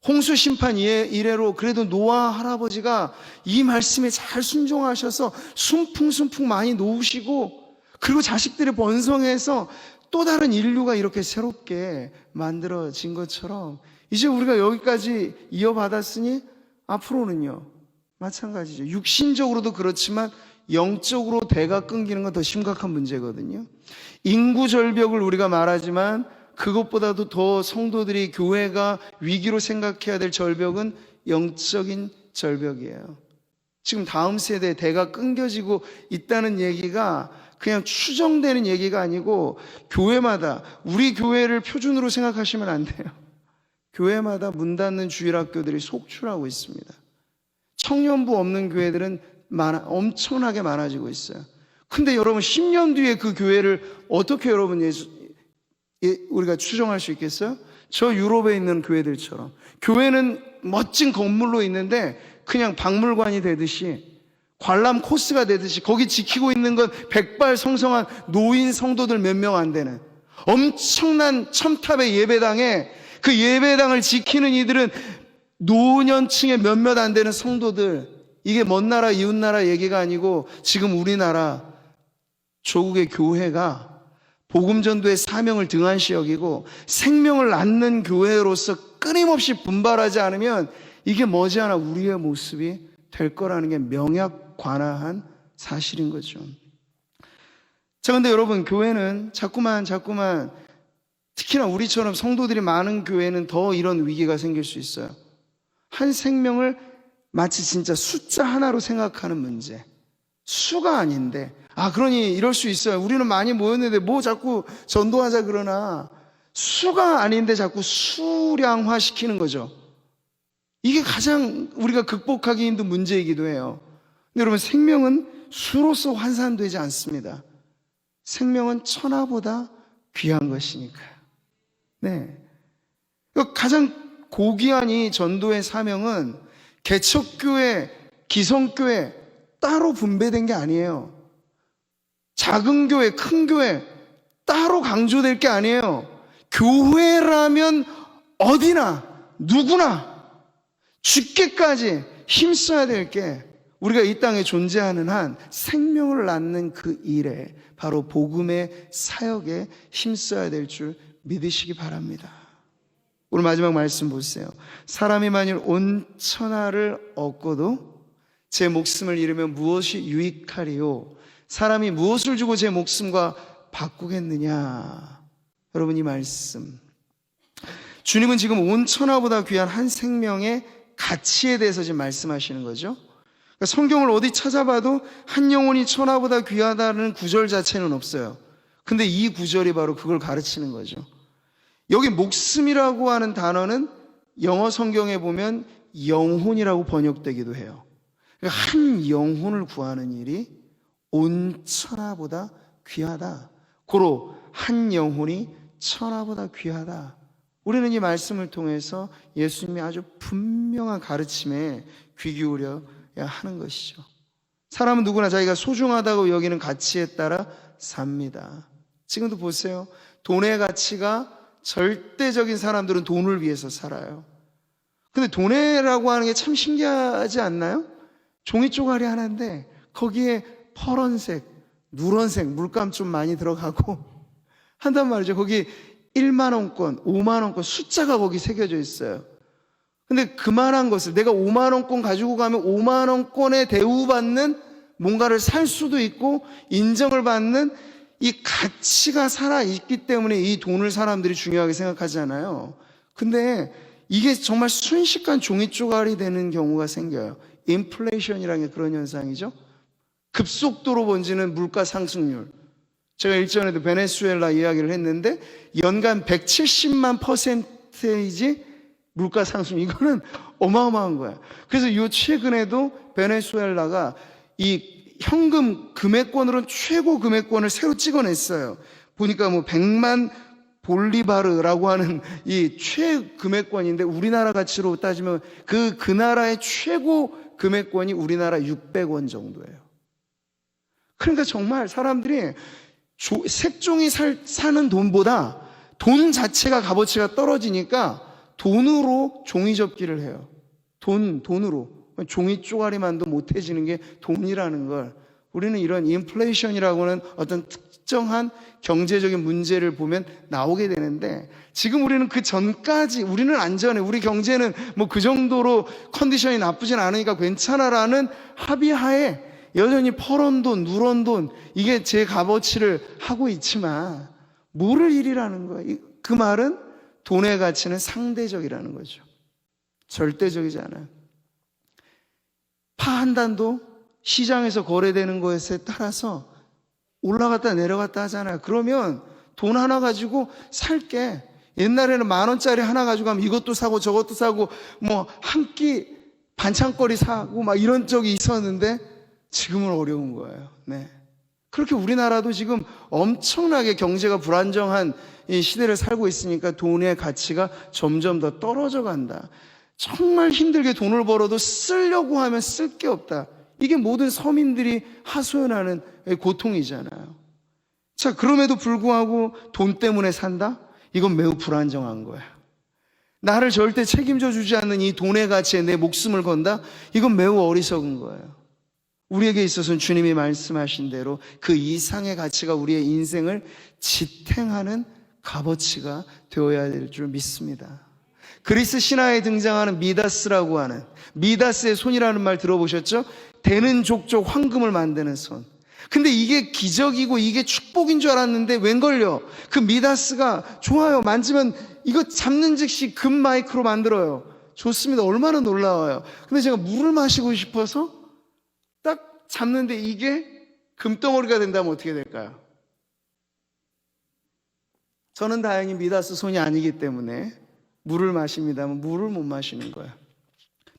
홍수 심판 이래로 그래도 노아 할아버지가 이 말씀에 잘 순종하셔서 순풍순풍 많이 놓으시고, 그리고 자식들이 번성해서 또 다른 인류가 이렇게 새롭게 만들어진 것처럼 이제 우리가 여기까지 이어받았으니 앞으로는요 마찬가지죠. 육신적으로도 그렇지만 영적으로 대가 끊기는 건 더 심각한 문제거든요. 인구 절벽을 우리가 말하지만 그것보다도 더 성도들이, 교회가 위기로 생각해야 될 절벽은 영적인 절벽이에요. 지금 다음 세대 대가 끊겨지고 있다는 얘기가 그냥 추정되는 얘기가 아니고 교회마다, 우리 교회를 표준으로 생각하시면 안 돼요. 교회마다 문 닫는 주일학교들이 속출하고 있습니다. 청년부 없는 교회들은 엄청나게 많아지고 있어요. 근데 여러분 10년 뒤에 그 교회를 어떻게 여러분 우리가 추정할 수 있겠어요? 저 유럽에 있는 교회들처럼 교회는 멋진 건물로 있는데 그냥 박물관이 되듯이, 관람 코스가 되듯이 거기 지키고 있는 건 백발성성한 노인 성도들 몇 명 안 되는 엄청난 첨탑의 예배당에, 그 예배당을 지키는 이들은 노년층의 몇몇 안 되는 성도들. 이게 먼 나라 이웃 나라 얘기가 아니고 지금 우리나라 조국의 교회가 복음 전도의 사명을 등한시 여기고 생명을 낳는 교회로서 끊임없이 분발하지 않으면 이게 머지않아 우리의 모습이 될 거라는 게 명약관화한 사실인 거죠. 자, 근데 여러분, 교회는 자꾸만 특히나 우리처럼 성도들이 많은 교회는 더 이런 위기가 생길 수 있어요. 한 생명을 마치 진짜 숫자 하나로 생각하는 문제. 수가 아닌데, 그러니 이럴 수 있어요. 우리는 많이 모였는데 뭐 자꾸 전도하자 그러나, 수가 아닌데 자꾸 수량화 시키는 거죠. 이게 가장 우리가 극복하기 힘든 문제이기도 해요. 근데 여러분, 생명은 수로서 환산되지 않습니다. 생명은 천하보다 귀한 것이니까요. 네. 가장 고귀한 이 전도의 사명은 개척교회, 기성교회 따로 분배된 게 아니에요. 작은 교회, 큰 교회 따로 강조될 게 아니에요. 교회라면 어디나 누구나 죽기까지 힘써야 될 게, 우리가 이 땅에 존재하는 한 생명을 낳는 그 일에, 바로 복음의 사역에 힘써야 될 줄 믿으시기 바랍니다. 오늘 마지막 말씀 보세요. 사람이 만일 온 천하를 얻고도 제 목숨을 잃으면 무엇이 유익하리요? 사람이 무엇을 주고 제 목숨과 바꾸겠느냐? 여러분, 이 말씀, 주님은 지금 온 천하보다 귀한 한 생명의 가치에 대해서 지금 말씀하시는 거죠. 그러니까 성경을 어디 찾아봐도 한 영혼이 천하보다 귀하다는 구절 자체는 없어요. 근데 이 구절이 바로 그걸 가르치는 거죠. 여기 목숨이라고 하는 단어는 영어 성경에 보면 영혼이라고 번역되기도 해요. 그러니까 한 영혼을 구하는 일이 온 천하보다 귀하다. 고로 한 영혼이 천하보다 귀하다. 우리는 이 말씀을 통해서 예수님의 아주 분명한 가르침에 귀 기울여야 하는 것이죠. 사람은 누구나 자기가 소중하다고 여기는 가치에 따라 삽니다. 지금도 보세요. 돈의 가치가 절대적인 사람들은 돈을 위해서 살아요. 근데 돈이라고 하는 게 참 신기하지 않나요? 종이 쪼가리 하나인데 거기에 파란색, 누런색 물감 좀 많이 들어가고 한단 말이죠. 거기 1만원권, 5만원권 숫자가 거기 새겨져 있어요. 근데 그만한 것을 내가 5만원권 가지고 가면 5만원권에 대우받는 뭔가를 살 수도 있고 인정을 받는 이 가치가 살아있기 때문에 이 돈을 사람들이 중요하게 생각하잖아요. 근데 이게 정말 순식간 종이 쪼가리 되는 경우가 생겨요. 인플레이션이라는 게 그런 현상이죠. 급속도로 번지는 물가 상승률. 제가 일전에도 베네수엘라 이야기를 했는데 연간 170만 퍼센테이지 물가 상승, 이거는 어마어마한 거예요. 그래서 이 최근에도 베네수엘라가 이 현금 금액권으로는 최고 금액권을 새로 찍어냈어요. 보니까 뭐 100만 볼리바르라고 하는 이 최금액권인데 우리나라 가치로 따지면 그 나라의 최고 금액권이 우리나라 600원 정도예요. 그러니까 정말 사람들이 색종이 사는 돈보다 돈 자체가 값어치가 떨어지니까 돈으로 종이 접기를 해요. 돈으로. 종이 쪼가리만도 못해지는 게 돈이라는 걸, 우리는 이런 인플레이션이라고는 어떤 특정한 경제적인 문제를 보면 나오게 되는데, 지금 우리는 그 전까지 우리는 안전해, 우리 경제는 뭐 그 정도로 컨디션이 나쁘진 않으니까 괜찮아라는 합의하에 여전히 퍼런 돈, 누런 돈, 이게 제 값어치를 하고 있지만 모를 일이라는 거예요. 그 말은 돈의 가치는 상대적이라는 거죠. 절대적이지 않아요. 파 한 단도 시장에서 거래되는 것에 따라서 올라갔다 내려갔다 하잖아요. 그러면 돈 하나 가지고 살게. 옛날에는 10,000원짜리 하나 가지고 가면 이것도 사고 저것도 사고 뭐 한 끼 반찬거리 사고 막 이런 적이 있었는데 지금은 어려운 거예요. 네. 그렇게 우리나라도 지금 엄청나게 경제가 불안정한 이 시대를 살고 있으니까 돈의 가치가 점점 더 떨어져 간다. 정말 힘들게 돈을 벌어도 쓰려고 하면 쓸 게 없다. 이게 모든 서민들이 하소연하는 고통이잖아요. 자, 그럼에도 불구하고 돈 때문에 산다? 이건 매우 불안정한 거예요. 나를 절대 책임져 주지 않는 이 돈의 가치에 내 목숨을 건다? 이건 매우 어리석은 거예요. 우리에게 있어서는 주님이 말씀하신 대로 그 이상의 가치가 우리의 인생을 지탱하는 값어치가 되어야 될 줄 믿습니다. 그리스 신화에 등장하는 미다스라고 하는, 미다스의 손이라는 말 들어보셨죠? 되는 족족 황금을 만드는 손. 근데 이게 기적이고 이게 축복인 줄 알았는데 웬걸요? 그 미다스가 좋아요. 만지면 이거 잡는 즉시 금 마이크로 만들어요. 좋습니다. 얼마나 놀라워요. 근데 제가 물을 마시고 싶어서 딱 잡는데 이게 금덩어리가 된다면 어떻게 될까요? 저는 다행히 미다스 손이 아니기 때문에 물을 마십니다만 물을 못 마시는 거예요.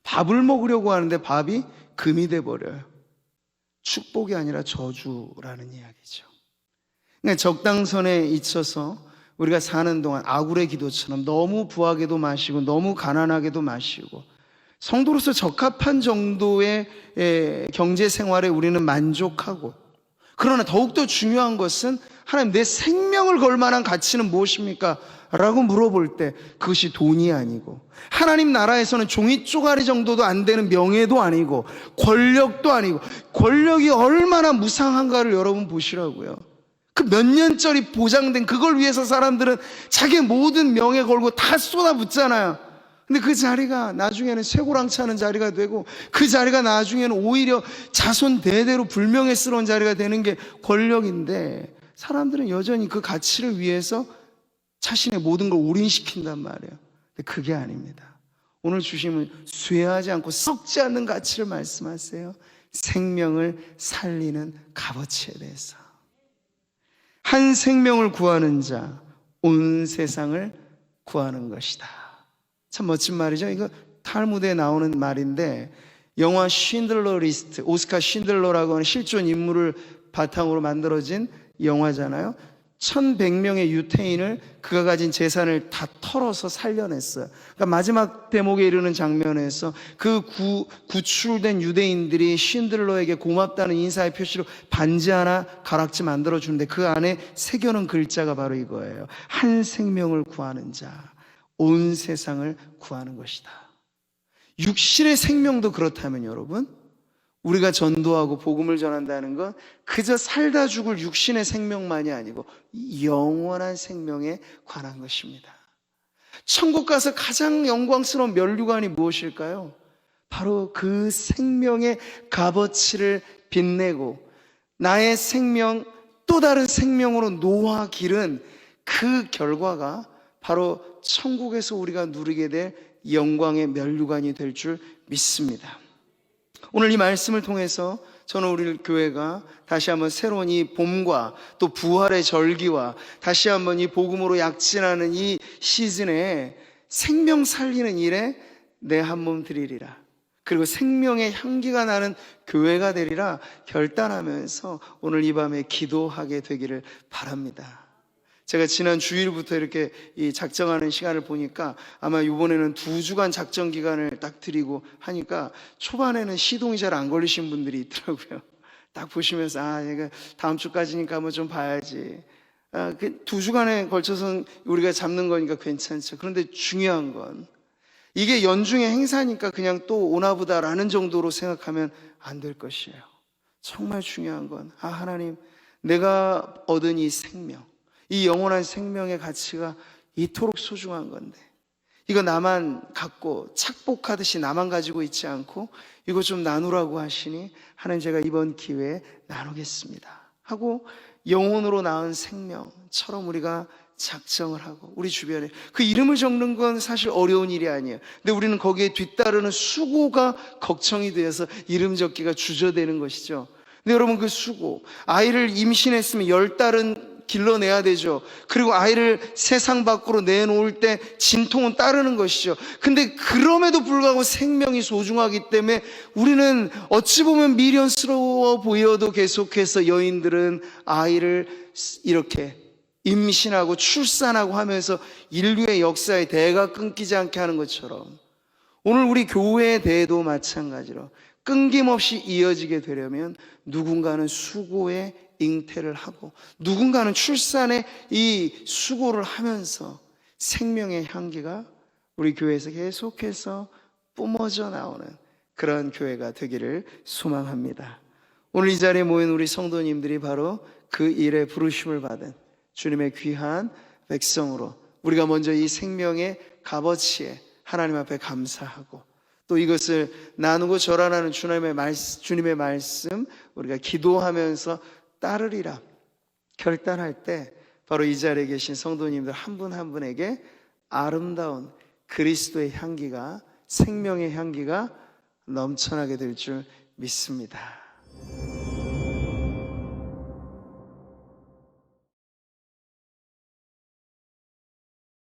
밥을 먹으려고 하는데 밥이 금이 돼버려요. 축복이 아니라 저주라는 이야기죠. 그러니까 적당선에 있어서 우리가 사는 동안 아굴의 기도처럼 너무 부하게도 마시고 너무 가난하게도 마시고 성도로서 적합한 정도의 경제 생활에 우리는 만족하고, 그러나 더욱더 중요한 것은 하나님, 내 생명을 걸 만한 가치는 무엇입니까? 라고 물어볼 때 그것이 돈이 아니고, 하나님 나라에서는 종이 쪼가리 정도도 안 되는 명예도 아니고 권력도 아니고, 권력이 얼마나 무상한가를 여러분 보시라고요. 그 몇 년짜리 보장된 그걸 위해서 사람들은 자기의 모든 명예 걸고 다 쏟아붓잖아요. 근데 그 자리가 나중에는 쇠고랑 차는 자리가 되고, 그 자리가 나중에는 오히려 자손 대대로 불명예스러운 자리가 되는 게 권력인데, 사람들은 여전히 그 가치를 위해서 자신의 모든 걸 올인시킨단 말이에요. 근데 그게 아닙니다. 오늘 주심은 쇠하지 않고 썩지 않는 가치를 말씀하세요. 생명을 살리는 값어치에 대해서. 한 생명을 구하는 자, 온 세상을 구하는 것이다. 참 멋진 말이죠. 이거 탈무드에 나오는 말인데, 영화 쉰들러 리스트, 오스카 쉰들러라고 하는 실존 인물을 바탕으로 만들어진 영화잖아요. 1,100명의 유태인을 그가 가진 재산을 다 털어서 살려냈어요. 그러니까 마지막 대목에 이르는 장면에서 그 구출된 유대인들이 쉰들러에게 고맙다는 인사의 표시로 반지 하나 가락지 만들어주는데 그 안에 새겨놓은 글자가 바로 이거예요. 한 생명을 구하는 자, 온 세상을 구하는 것이다. 육신의 생명도 그렇다면 여러분, 우리가 전도하고 복음을 전한다는 건 그저 살다 죽을 육신의 생명만이 아니고 영원한 생명에 관한 것입니다. 천국 가서 가장 영광스러운 면류관이 무엇일까요? 바로 그 생명의 값어치를 빛내고 나의 생명, 또 다른 생명으로 놓아 기른 그 결과가 바로 천국에서 우리가 누리게 될 영광의 면류관이 될 줄 믿습니다. 오늘 이 말씀을 통해서 저는 우리 교회가 다시 한번 새로운 이 봄과 또 부활의 절기와 다시 한번 이 복음으로 약진하는 이 시즌에 생명 살리는 일에 내 한 몸 드리리라, 그리고 생명의 향기가 나는 교회가 되리라 결단하면서 오늘 이 밤에 기도하게 되기를 바랍니다. 제가 지난 주일부터 이렇게 이 작정하는 시간을 보니까 아마 이번에는 2주간 작정 기간을 딱 드리고 하니까 초반에는 시동이 잘 안 걸리신 분들이 있더라고요. 딱 보시면서 얘가 다음 주까지니까 뭐 좀 봐야지. 그 2주간에 걸쳐서 우리가 잡는 거니까 괜찮죠. 그런데 중요한 건 이게 연중의 행사니까 그냥 또 오나보다라는 정도로 생각하면 안 될 것이에요. 정말 중요한 건 하나님, 내가 얻은 이 생명, 이 영원한 생명의 가치가 이토록 소중한 건데 이거 나만 갖고 착복하듯이 나만 가지고 있지 않고 이거 좀 나누라고 하시니 하나님, 제가 이번 기회에 나누겠습니다 하고 영혼으로 낳은 생명처럼 우리가 작정을 하고 우리 주변에 그 이름을 적는 건 사실 어려운 일이 아니에요. 근데 우리는 거기에 뒤따르는 수고가 걱정이 되어서 이름 적기가 주저되는 것이죠. 근데 여러분, 그 수고, 아이를 임신했으면 10달은 길러내야 되죠. 그리고 아이를 세상 밖으로 내놓을 때 진통은 따르는 것이죠. 근데 그럼에도 불구하고 생명이 소중하기 때문에 우리는 어찌 보면 미련스러워 보여도 계속해서 여인들은 아이를 이렇게 임신하고 출산하고 하면서 인류의 역사의 대가 끊기지 않게 하는 것처럼 오늘 우리 교회의 대도 마찬가지로 끊김없이 이어지게 되려면 누군가는 수고의 잉태를 하고 누군가는 출산의 이 수고를 하면서 생명의 향기가 우리 교회에서 계속해서 뿜어져 나오는 그런 교회가 되기를 소망합니다. 오늘 이 자리에 모인 우리 성도님들이 바로 그 일에 부르심을 받은 주님의 귀한 백성으로 우리가 먼저 이 생명의 값어치에 하나님 앞에 감사하고 또 이것을 나누고 절하는 주님의 말씀 우리가 기도하면서 따르리라 결단할 때 바로 이 자리에 계신 성도님들 한 분 한 분에게 아름다운 그리스도의 향기가, 생명의 향기가 넘쳐나게 될 줄 믿습니다.